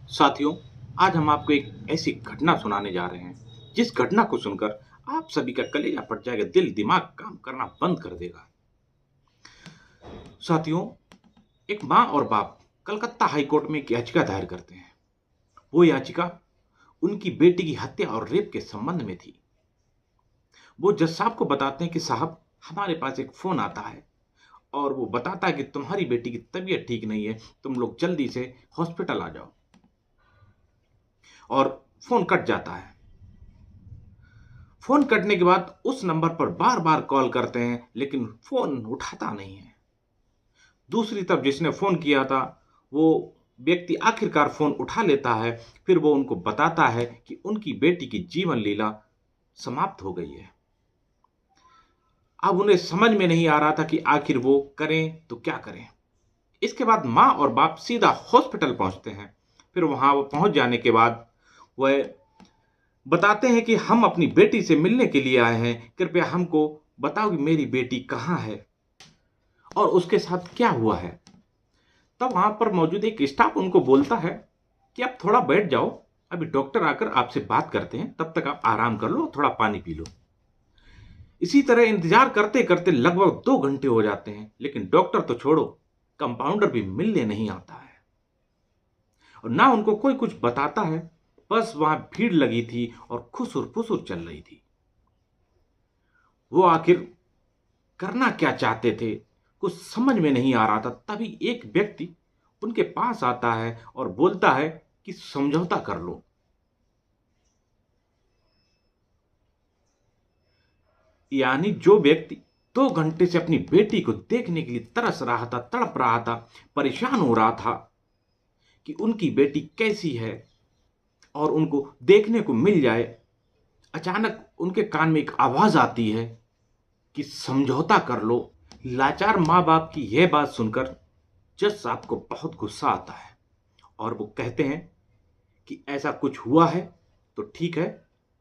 साथियों, आज हम आपको एक ऐसी घटना सुनाने जा रहे हैं, जिस घटना को सुनकर आप सभी का कलेजा फट जाएगा, दिल दिमाग काम करना बंद कर देगा। साथियों, एक माँ और बाप कलकत्ता हाई कोर्ट में एक याचिका दायर करते हैं। वो याचिका उनकी बेटी की हत्या और रेप के संबंध में थी। वो जज साहब को बताते हैं कि साहब, हमारे पास एक फोन आता है और वो बताता है कि तुम्हारी बेटी की तबीयत ठीक नहीं है, तुम लोग जल्दी से हॉस्पिटल आ जाओ। और फोन कट जाता है। फोन कटने के बाद उस नंबर पर बार बार कॉल करते हैं, लेकिन फोन उठाता नहीं है। दूसरी तरफ जिसने फोन किया था, वो व्यक्ति आखिरकार फोन उठा लेता है। फिर वो उनको बताता है कि उनकी बेटी की जीवन लीला समाप्त हो गई है। अब उन्हें समझ में नहीं आ रहा था कि आखिर वो करें तो क्या करें। इसके बाद माँ और बाप सीधा हॉस्पिटल पहुंचते हैं। फिर वहां वो पहुंच जाने के बाद वह बताते हैं कि हम अपनी बेटी से मिलने के लिए आए हैं, कृपया हमको बताओ कि मेरी बेटी कहाँ है और उसके साथ क्या हुआ है। तब वहां पर मौजूद एक स्टाफ उनको बोलता है कि आप थोड़ा बैठ जाओ, अभी डॉक्टर आकर आपसे बात करते हैं, तब तक आप आराम कर लो, थोड़ा पानी पी लो। इसी तरह इंतजार करते करते लगभग 2 घंटे हो जाते हैं, लेकिन डॉक्टर तो छोड़ो, कंपाउंडर भी मिलने नहीं आता है और ना उनको कोई कुछ बताता है। बस वहां भीड़ लगी थी और खुसुर फुसुर चल रही थी। वो आखिर करना क्या चाहते थे, कुछ समझ में नहीं आ रहा था। तभी एक व्यक्ति उनके पास आता है और बोलता है कि समझौता कर लो। यानी जो व्यक्ति 2 घंटे से अपनी बेटी को देखने के लिए तरस रहा था, तड़प रहा था, परेशान हो रहा था कि उनकी बेटी कैसी है और उनको देखने को मिल जाए, अचानक उनके कान में एक आवाज आती है कि समझौता कर लो। लाचार माँ बाप की यह बात सुनकर जज साहब को बहुत गुस्सा आता है और वो कहते हैं कि ऐसा कुछ हुआ है तो ठीक है,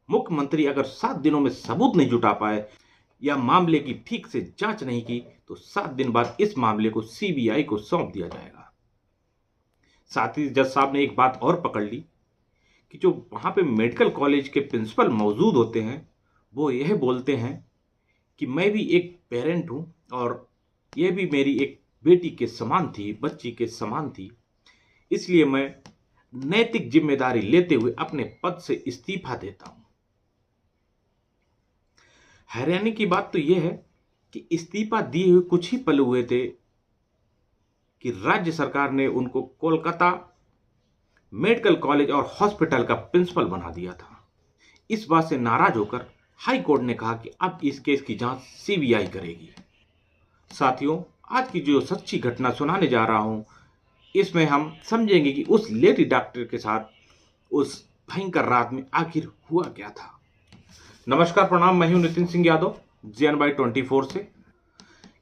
मुख्यमंत्री अगर 7 दिनों में सबूत नहीं जुटा पाए या मामले की ठीक से जांच नहीं की, तो 7 दिन बाद इस मामले को सीबीआई को सौंप दिया जाएगा। साथ ही जज साहब ने एक बात और पकड़ ली कि जो वहां पे मेडिकल कॉलेज के प्रिंसिपल मौजूद होते हैं, वो यह बोलते हैं कि मैं भी एक पेरेंट हूं और यह भी मेरी एक बेटी के समान थी, बच्ची के समान थी, इसलिए मैं नैतिक जिम्मेदारी लेते हुए अपने पद से इस्तीफा देता हूं। हैरानी की बात तो यह है कि इस्तीफा दिए हुए कुछ ही पल हुए थे कि राज्य सरकार ने उनको कोलकाता मेडिकल कॉलेज और हॉस्पिटल का प्रिंसिपल बना दिया था। इस बात से नाराज होकर हाई कोर्ट ने कहा कि अब इस केस की जांच सीबीआई करेगी। साथियों, आज की जो सच्ची घटना सुनाने जा रहा हूं, इसमें हम समझेंगे कि उस लेडी डॉक्टर के साथ उस भयंकर रात में आखिर हुआ क्या था। नमस्कार, प्रणाम, मैं हूं नितिन सिंह यादव, JN by 24 से।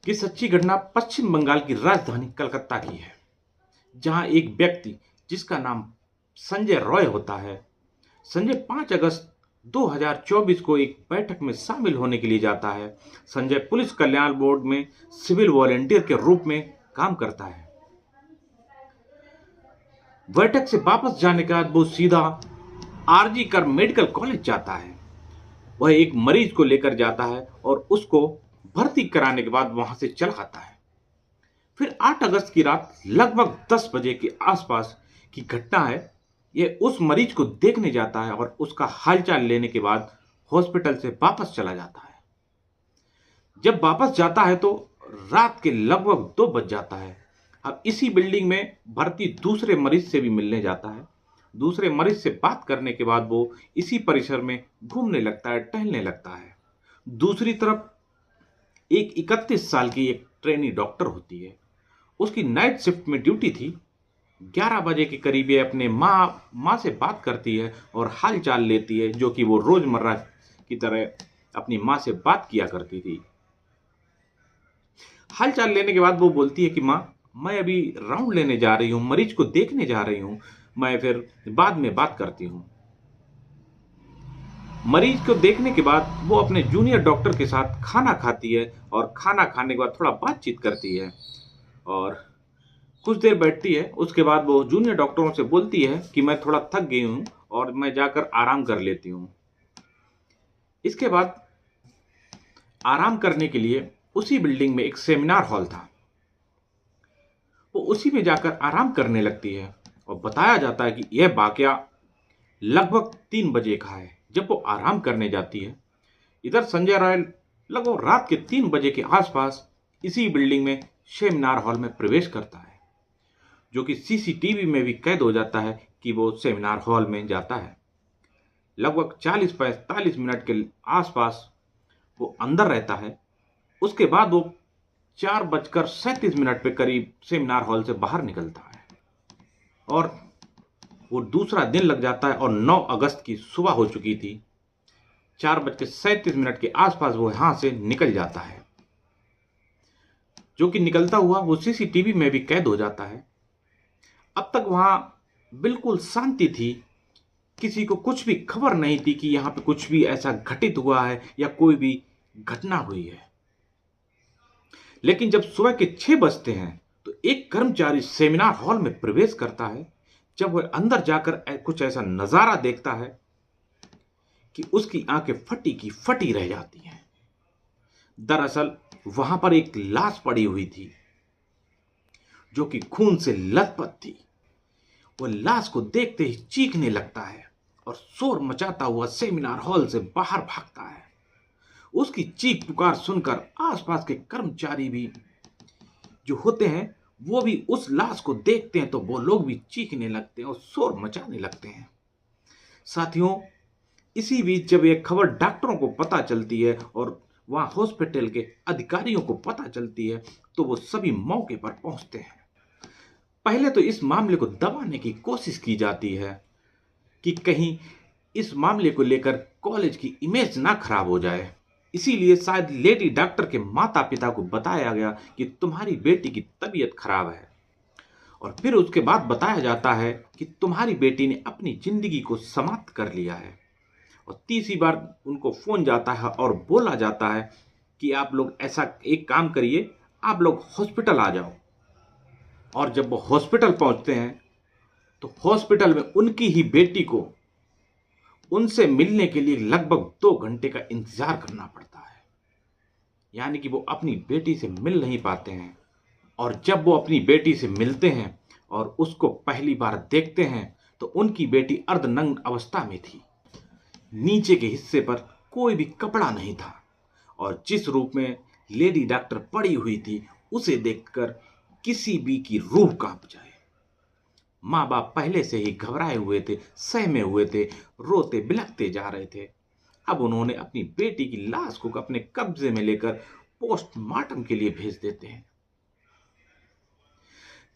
ये सच्ची घटना पश्चिम बंगाल की राजधानी कलकत्ता की है, जहां एक व्यक्ति जिसका नाम संजय रॉय होता है, संजय 5 अगस्त 2024 को एक बैठक में शामिल होने के लिए जाता है। संजय पुलिस कल्याण बोर्ड में सिविल वॉलेंटियर के रूप में काम करता है। बैठक से वापस जाने के बाद वो सीधा आरजी कर मेडिकल कॉलेज जाता है। वह एक मरीज को लेकर जाता है और उसको भर्ती कराने के बाद वहां से चला आता है। फिर 8 अगस्त की रात लगभग 10 बजे के आसपास की घटना है। यह उस मरीज को देखने जाता है और उसका हालचाल लेने के बाद हॉस्पिटल से वापस चला जाता है। जब वापस जाता है तो रात के लगभग 2 बज जाता है। अब इसी बिल्डिंग में भर्ती दूसरे मरीज से भी मिलने जाता है। दूसरे मरीज से बात करने के बाद वो इसी परिसर में घूमने लगता है, टहलने लगता है। दूसरी तरफ एक 31 साल की एक ट्रेनी डॉक्टर होती है। उसकी नाइट शिफ्ट में ड्यूटी थी। 11 बजे के करीब ये अपने माँ से बात करती है और हाल चाल लेती है, जो कि वो रोजमर्रा की तरह अपनी माँ से बात किया करती थी। हाल चाल लेने के बाद वो बोलती है कि माँ, मैं अभी राउंड लेने जा रही हूँ, मरीज को देखने जा रही हूँ, मैं फिर बाद में बात करती हूँ। मरीज को देखने के बाद वो अपने जूनियर डॉक्टर के साथ खाना खाती है और खाना खाने के बाद थोड़ा बातचीत करती है और कुछ देर बैठती है, उसके बाद वो जूनियर डॉक्टरों से बोलती है कि मैं थोड़ा थक गई हूँ और मैं जाकर आराम कर लेती हूँ। इसके बाद आराम करने के लिए उसी बिल्डिंग में एक सेमिनार हॉल था। वो उसी में जाकर आराम करने लगती है और बताया जाता है कि यह वाकया लगभग 3 बजे का है। जब वो आराम करने जाती है, इधर संजय राय लगभग रात के 3 बजे के आसपास इसी बिल्डिंग में सेमिनार हॉल में प्रवेश करता है, जो कि सीसीटीवी में भी कैद हो जाता है कि वो सेमिनार हॉल में जाता है। लगभग 40-45 मिनट के आसपास वो अंदर रहता है। उसके बाद वो 4:37 पे करीब सेमिनार हॉल से बाहर निकलता है और वो दूसरा दिन लग जाता है और 9 अगस्त की सुबह हो चुकी थी। 4:37 के आसपास वो यहां से निकल जाता है। जो कि निकलता हुआ वो सीसीटीवी में भी कैद हो जाता है। अब तक वहां बिल्कुल शांति थी, किसी को कुछ भी खबर नहीं थी कि यहाँ पे कुछ भी ऐसा घटित हुआ है या कोई भी घटना हुई है। लेकिन जब सुबह के 6 बजते हैं तो एक कर्मचारी सेमिनार हॉल में प्रवेश करता है। जब वह अंदर जाकर कुछ ऐसा नजारा देखता है कि उसकी आंखें फटी की फटी रह जाती हैं। दरअसल वहां पर एक लाश पड़ी हुई थी जो कि खून से लथपथ थी। वह लाश को देखते ही चीखने लगता है और शोर मचाता हुआ सेमिनार हॉल से बाहर भागता है। उसकी चीख पुकार सुनकर आसपास के कर्मचारी भी जो होते हैं वो भी उस लाश को देखते हैं तो वो लोग भी चीखने लगते हैं और शोर मचाने लगते हैं। साथियों, इसी बीच जब यह खबर डॉक्टरों को पता चलती है और वहां हॉस्पिटल के अधिकारियों को पता चलती है तो वो सभी मौके पर पहुंचते हैं। पहले तो इस मामले को दबाने की कोशिश की जाती है कि कहीं इस मामले को लेकर कॉलेज की इमेज ना खराब हो जाए। इसीलिए शायद लेडी डॉक्टर के माता पिता को बताया गया कि तुम्हारी बेटी की तबीयत खराब है, और फिर उसके बाद बताया जाता है कि तुम्हारी बेटी ने अपनी जिंदगी को समाप्त कर लिया है। और तीसरी बार उनको फोन जाता है और बोला जाता है कि आप लोग ऐसा एक काम करिए, आप लोग हॉस्पिटल आ जाओ। और जब वो हॉस्पिटल पहुंचते हैं तो हॉस्पिटल में उनकी ही बेटी को उनसे मिलने के लिए लगभग 2 घंटे का इंतजार करना पड़ता है। यानी कि वो अपनी बेटी से मिल नहीं पाते हैं। और जब वो अपनी बेटी से मिलते हैं और उसको पहली बार देखते हैं तो उनकी बेटी अर्धनग्न अवस्था में थी। नीचे के हिस्से पर कोई भी कपड़ा नहीं था और जिस रूप में लेडी डॉक्टर पड़ी हुई थी उसे देखकर किसी भी की रूह कांप जाए। माँ बाप पहले से ही घबराए हुए थे, सहमे हुए थे, रोते बिलखते जा रहे थे। अब उन्होंने अपनी बेटी की लाश को अपने कब्जे में लेकर पोस्टमार्टम के लिए भेज देते हैं।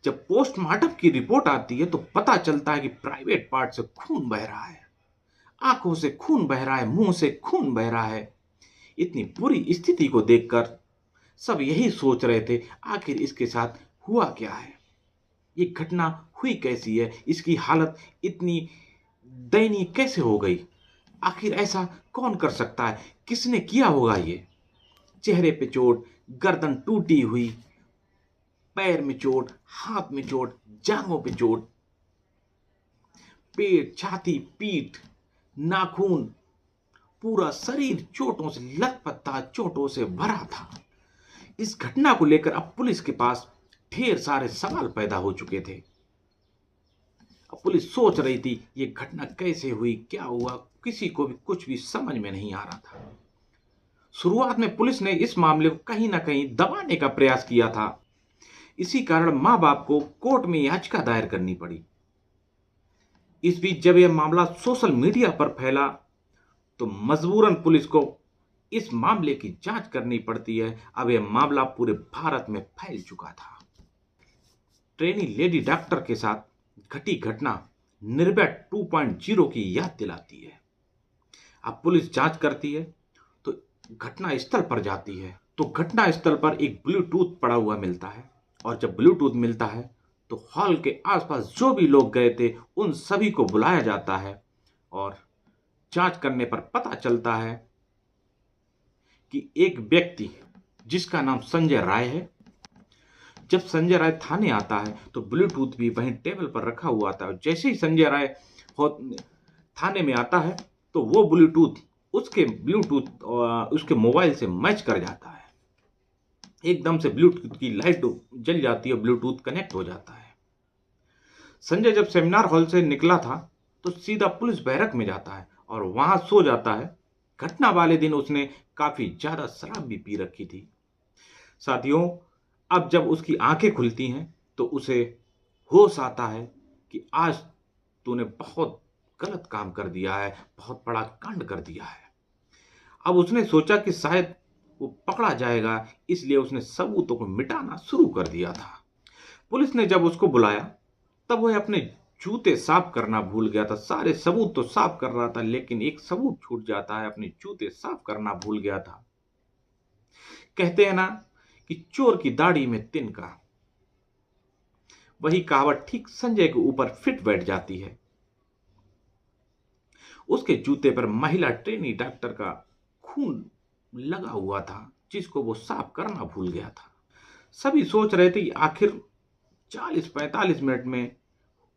जब पोस्टमार्टम की रिपोर्ट आती है तो पता चलता है कि प्राइवेट पार्ट से खून बह रहा है, आंखों से खून बह रहा है, मुंह से खून बह रहा है। इतनी बुरी स्थिति को देखकर सब यही सोच रहे थे आखिर इसके साथ हुआ क्या है, ये घटना हुई कैसी है, इसकी हालत इतनी दयनीय कैसे हो गई, आखिर ऐसा कौन कर सकता है, किसने किया होगा ये। चेहरे पे चोट, गर्दन टूटी हुई, पैर में चोट, हाथ में चोट, जांघों पे चोट, पेट, छाती, पीठ, नाखून, पूरा शरीर चोटों से लथपथ था, चोटों से भरा था। इस घटना को लेकर अब पुलिस के पास ढेर सारे सवाल पैदा हो चुके थे। अब पुलिस सोच रही थी ये घटना कैसे हुई, क्या हुआ, किसी को भी कुछ भी समझ में नहीं आ रहा था। शुरुआत में पुलिस ने इस मामले को कहीं ना कहीं दबाने का प्रयास किया था। इसी कारण मां बाप को कोर्ट में याचिका दायर करनी पड़ी। इस बीच जब यह मामला सोशल मीडिया पर फैला तो मजबूरन पुलिस को इस मामले की जांच करनी पड़ती है। अब यह मामला पूरे भारत में फैल चुका था। ट्रेनी लेडी डॉक्टर के साथ घटी घटना निर्भया 2.0 की याद दिलाती है। अब पुलिस जांच करती है तो घटना स्थल पर जाती है तो घटना स्थल पर एक ब्लूटूथ पड़ा हुआ मिलता है। और जब ब्लूटूथ मिलता है तो हॉल के आसपास जो भी लोग गए थे उन सभी को बुलाया जाता है और जांच करने पर पता चलता है कि एक व्यक्ति जिसका नाम संजय राय है, जब संजय राय थाने आता है तो ब्लूटूथ भी वहीं टेबल पर रखा हुआ था। जैसे ही संजय राय थाने में आता है तो वो ब्लूटूथ उसके मोबाइल से मैच कर जाता है। एकदम से ब्लूटूथ की लाइट जल जाती है, ब्लूटूथ कनेक्ट हो जाता है। संजय जब सेमिनार हॉल से निकला था तो सीधा पुलिस बैरक में जाता है और वहां सो जाता है। घटना वाले दिन उसने काफी ज्यादा शराब भी पी रखी थी। साथियों, अब जब उसकी आंखें खुलती हैं तो उसे होश आता है कि आज तूने बहुत गलत काम कर दिया है, बहुत बड़ा कांड कर दिया है। अब उसने सोचा कि शायद वो पकड़ा जाएगा, इसलिए उसने सबूतों को मिटाना शुरू कर दिया था। पुलिस ने जब उसको बुलाया तब वह अपने जूते साफ करना भूल गया था। सारे सबूत तो साफ कर रहा था, लेकिन एक सबूत छूट जाता है, अपने जूते साफ करना भूल गया था। कहते हैं ना कि चोर की दाढ़ी में तिनका, वही कहावत ठीक संजय के ऊपर फिट बैठ जाती है। उसके जूते पर महिला ट्रेनी डॉक्टर का खून लगा हुआ था, जिसको वो साफ करना भूल गया था। सभी सोच रहे थे कि आखिर 40-45 मिनट में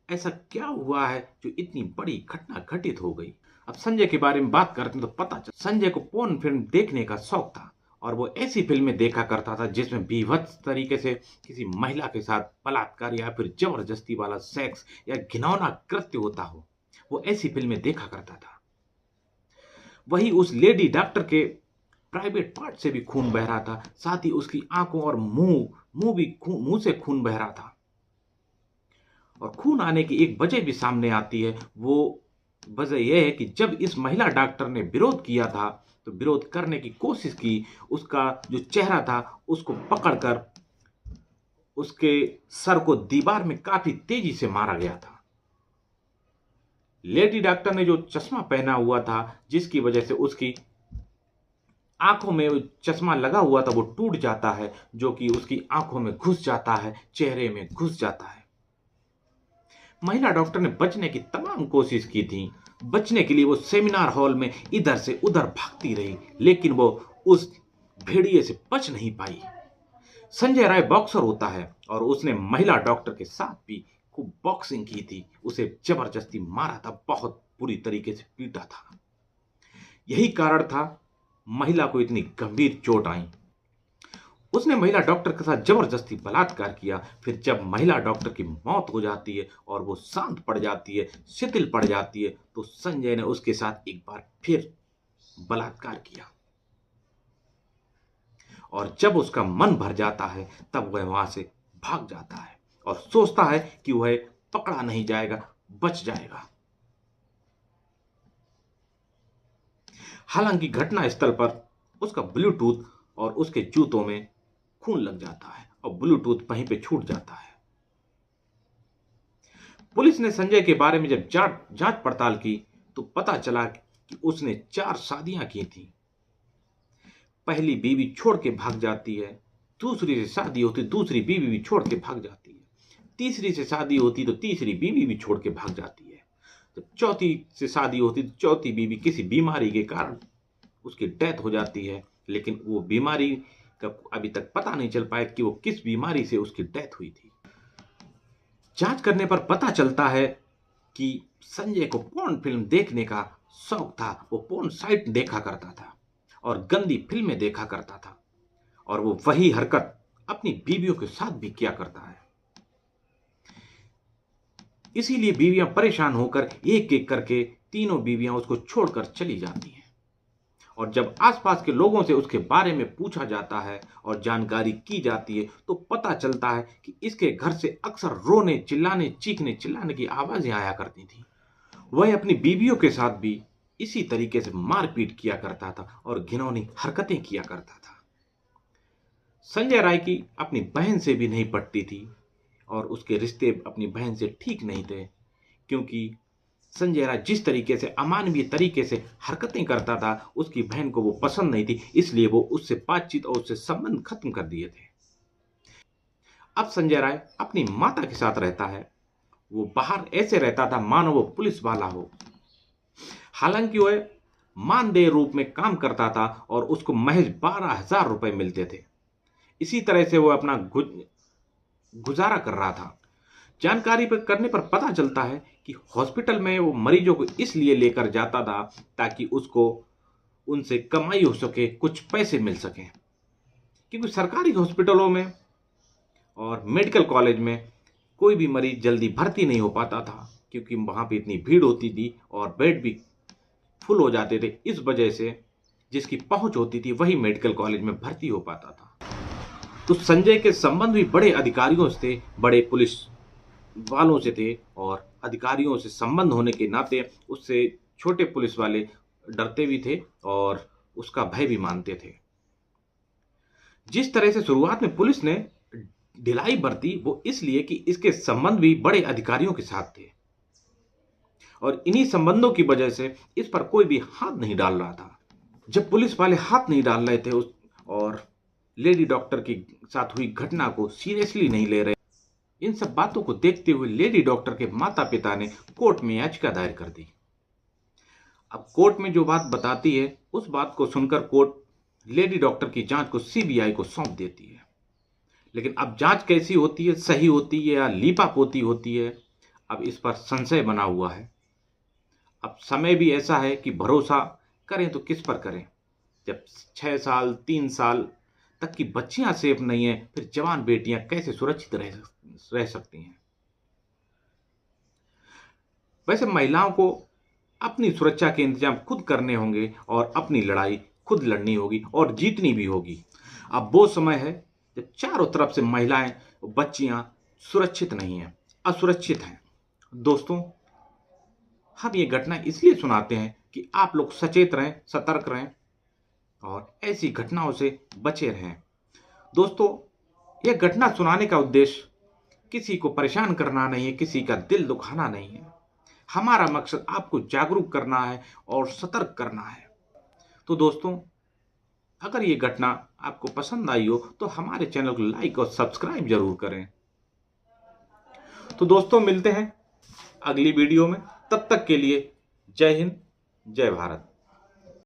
ऐसा क्या हुआ है जो इतनी बड़ी घटना घटित हो गई। अब संजय के बारे में बात करते हैं तो पता चला संजय को पोर्न फिल्म देखने का शौक था और वो ऐसी फिल्में देखा करता था जिसमें बीभत्स तरीके से किसी महिला के साथ बलात्कार या फिर जबरदस्ती वाला सेक्स या घिनौना कृत्य होता हो। वो ऐसी फिल्में देखा करता था। वही उस लेडी डॉक्टर के प्राइवेट पार्ट से भी खून बह रहा था, साथ ही उसकी आंखों और मुंह से खून बह रहा था। और खून आने की एक वजह भी सामने आती है। वो वजह यह है कि जब इस महिला डॉक्टर ने विरोध किया था तो विरोध करने की कोशिश की, उसका जो चेहरा था उसको पकड़कर उसके सर को दीवार में काफी तेजी से मारा गया था। लेडी डॉक्टर ने जो चश्मा पहना हुआ था, जिसकी वजह से उसकी आंखों में चश्मा लगा हुआ था वो टूट जाता है, जो कि उसकी आंखों में घुस जाता है, चेहरे में घुस जाता है। महिला डॉक्टर ने बचने की तमाम कोशिश की थी। बचने के लिए वो सेमिनार हॉल में इधर से उधर भागती रही, लेकिन वो उस भेड़िए से बच नहीं पाई। संजय राय बॉक्सर होता है और उसने महिला डॉक्टर के साथ भी खूब बॉक्सिंग की थी। उसे जबरदस्ती मारा था, बहुत बुरी तरीके से पीटा था। यही कारण था महिला को इतनी गंभीर चोट आई। उसने महिला डॉक्टर के साथ जबरदस्ती बलात्कार किया। फिर जब महिला डॉक्टर की मौत हो जाती है और वो शांत पड़ जाती है, शिथिल पड़ जाती है, तो संजय ने उसके साथ एक बार फिर बलात्कार किया। और जब उसका मन भर जाता है तब वह वहां से भाग जाता है और सोचता है कि वह पकड़ा नहीं जाएगा, बच जाएगा। हालांकि घटना स्थल पर उसका ब्लूटूथ और उसके जूतों में खून लग जाता है और ब्लूटूथ वहीं पे छूट जाता है। पुलिस ने संजय के बारे में जब जांच पड़ताल की तो पता चला कि उसने 4 शादियां की थी। पहली बीवी छोड़ के भाग जाती है, दूसरी से शादी होती, दूसरी बीवी भी छोड़ के भाग जाती है, तीसरी से शादी होती तो तीसरी बीवी भी छोड़ के भाग जाती है, जब चौथी से शादी होती तो चौथी बीवी किसी बीमारी के कारण उसकी डेथ हो जाती है। लेकिन वो बीमारी का अभी तक पता नहीं चल पाया कि वो किस बीमारी से उसकी डेथ हुई थी। जांच करने पर पता चलता है कि संजय को पोर्न फिल्म देखने का शौक था। वो पोर्न साइट देखा करता था और गंदी फिल्में देखा करता था और वो वही हरकत अपनी बीवियों के साथ भी किया करता है। इसीलिए बीवियां परेशान होकर एक एक करके तीनों बीवियां उसको छोड़कर चली जाती हैं। और जब आसपास के लोगों से उसके बारे में पूछा जाता है और जानकारी की जाती है तो पता चलता है कि इसके घर से अक्सर रोने चिल्लाने चीखने चिल्लाने की आवाजें आया करती थी। वह अपनी बीवियों के साथ भी इसी तरीके से मारपीट किया करता था और घिनौनी हरकतें किया करता था। संजय राय की अपनी बहन से भी नहीं पटती थी और उसके रिश्ते अपनी बहन से ठीक नहीं थे, क्योंकि संजय राय जिस तरीके से अमानवीय तरीके से हरकतें करता था उसकी बहन को वो पसंद नहीं थी, इसलिए वो उससे बातचीत और उससे संबंध खत्म कर दिए थे। अब संजय राय अपनी माता के साथ रहता है। वो बाहर ऐसे रहता था मानो वो पुलिस वाला हो। हालांकि वह मानदेय रूप में काम करता था और उसको महज 12,000 रुपए मिलते थे। इसी तरह से वो अपना गुजारा कर रहा था। जानकारी पर करने पर पता चलता है कि हॉस्पिटल में वो मरीजों को इसलिए लेकर जाता था ताकि उसको उनसे कमाई हो सके, कुछ पैसे मिल सकें। क्योंकि सरकारी हॉस्पिटलों में और मेडिकल कॉलेज में कोई भी मरीज जल्दी भर्ती नहीं हो पाता था, क्योंकि वहाँ पे इतनी भीड़ होती थी और बेड भी फुल हो जाते थे। इस वजह से जिसकी पहुंच होती थी वही मेडिकल कॉलेज में भर्ती हो पाता था। तो संजय के संबंध भी बड़े अधिकारियों से थे, बड़े पुलिस वालों से थे, और अधिकारियों से संबंध होने के नाते उससे छोटे पुलिस वाले डरते भी थे और उसका भय भी मानते थे। जिस तरह से शुरुआत में पुलिस ने ढिलाई बरती वो इसलिए कि इसके संबंध भी बड़े अधिकारियों के साथ थे और इन्हीं संबंधों की वजह से इस पर कोई भी हाथ नहीं डाल रहा था। जब पुलिस वाले हाथ नहीं डाल रहे थे उस और लेडी डॉक्टर के साथ हुई घटना को सीरियसली नहीं ले रहे, इन सब बातों को देखते हुए लेडी डॉक्टर के माता पिता ने कोर्ट में याचिका दायर कर दी। अब कोर्ट में जो बात बताती है उस बात को सुनकर कोर्ट लेडी डॉक्टर की जांच को सीबीआई को सौंप देती है। लेकिन अब जांच कैसी होती है, सही होती है या लीपापोती होती है, अब इस पर संशय बना हुआ है। अब समय भी ऐसा है कि भरोसा करें तो किस पर करें। जब 6 साल 3 साल तक की बच्चियां सेफ नहीं है, फिर जवान बेटियां कैसे सुरक्षित रह सकती हैं। वैसे महिलाओं को अपनी सुरक्षा के इंतजाम खुद करने होंगे और अपनी लड़ाई खुद लड़नी होगी और जीतनी भी होगी। अब वो समय है जब चारों तरफ से महिलाएं, बच्चियां सुरक्षित नहीं हैं, असुरक्षित हैं। दोस्तों, हम ये घटना इसलिए सुनाते हैं कि आप लोग सचेत रहें, सतर्क रहें और ऐसी घटनाओं से बचे रहें। दोस्तों, यह घटना सुनाने का उद्देश्य किसी को परेशान करना नहीं है, किसी का दिल दुखाना नहीं है। हमारा मकसद आपको जागरूक करना है और सतर्क करना है। तो दोस्तों, अगर ये घटना आपको पसंद आई हो तो हमारे चैनल को लाइक और सब्सक्राइब जरूर करें। तो दोस्तों, मिलते हैं अगली वीडियो में। तब तक के लिए जय हिंद, जय भारत।